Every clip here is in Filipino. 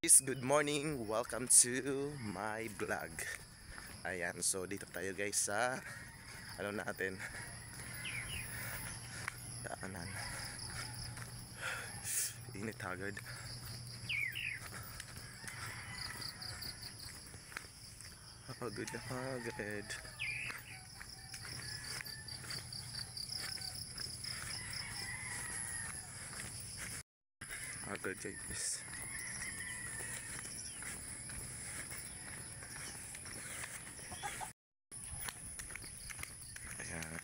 Guys, good morning. Welcome to my vlog. Ayan, so dito tayo guys sa natin, daanan. Init agad. Hagad na hagad. Hagad guys. Ayan.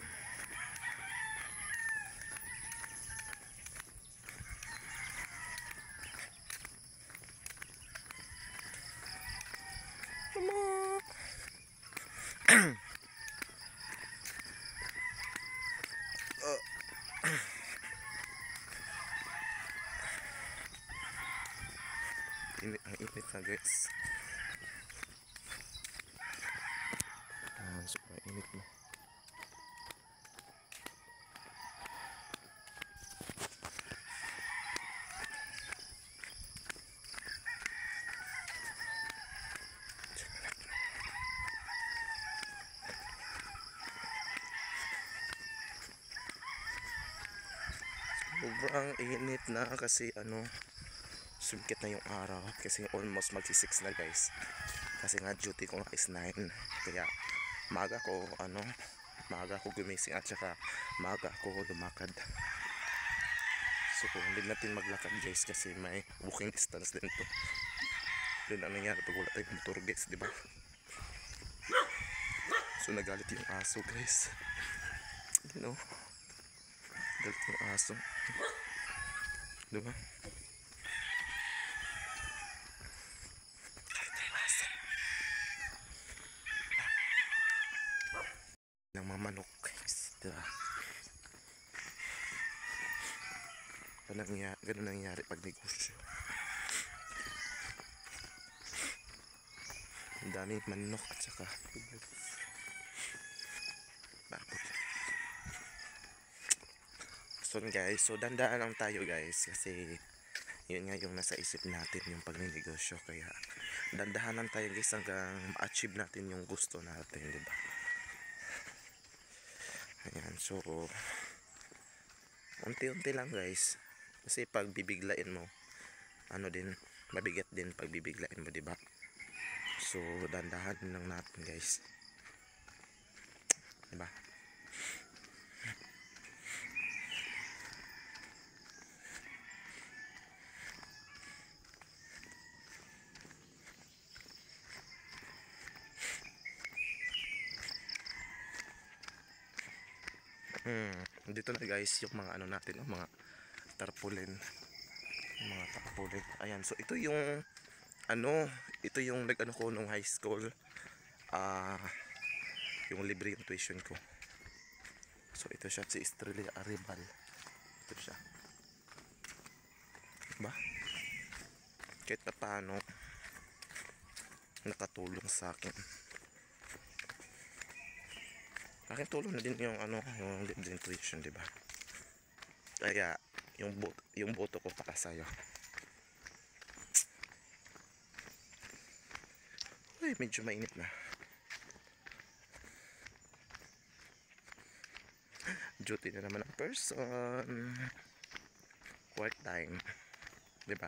Init, ang init na guys. Super init na. Sobrang init na kasi sumikit na yung araw kasi almost magsi 6 na guys. Kasi nga duty ko nga is 9. Kaya maaga ko gumising at saka maaga ko lumakad. So hindi natin maglakad guys kasi may walking distance din to. Then ang nangyari pag wala tayong motor guys, di ba? So nagalit yung aso guys. You know, galit yung aso. Di ba? Ng mga manok guys, di ba? Ganun nangyari pag negosyo. Ang daming manok at saka bakit? So guys, so dandaan lang tayo guys kasi yun nga yung nasa isip natin yung pagnenegosyo, kaya dandahan lang tayo guys hanggang ma-achieve natin yung gusto natin, di ba? Ayan, so unti-unti lang guys kasi pag bibiglain mo mabigat din pag bibiglain mo, di ba? So dandahan lang natin guys, di ba? Dito na guys yung mga natin, mga tarpaulin. Ayan, so ito yung nag ko nung high school, yung libre yung tuition ko. So ito siya, si Estrella Aribal. Ito siya, ba? Kahit na paano nakatulong sa akin. Akin tulong na din yung yung libre tuition, di ba? Kaya yung boto ko para sa'yo. Uy, medyo mainit na. Duty na naman ang person. Work time, di ba?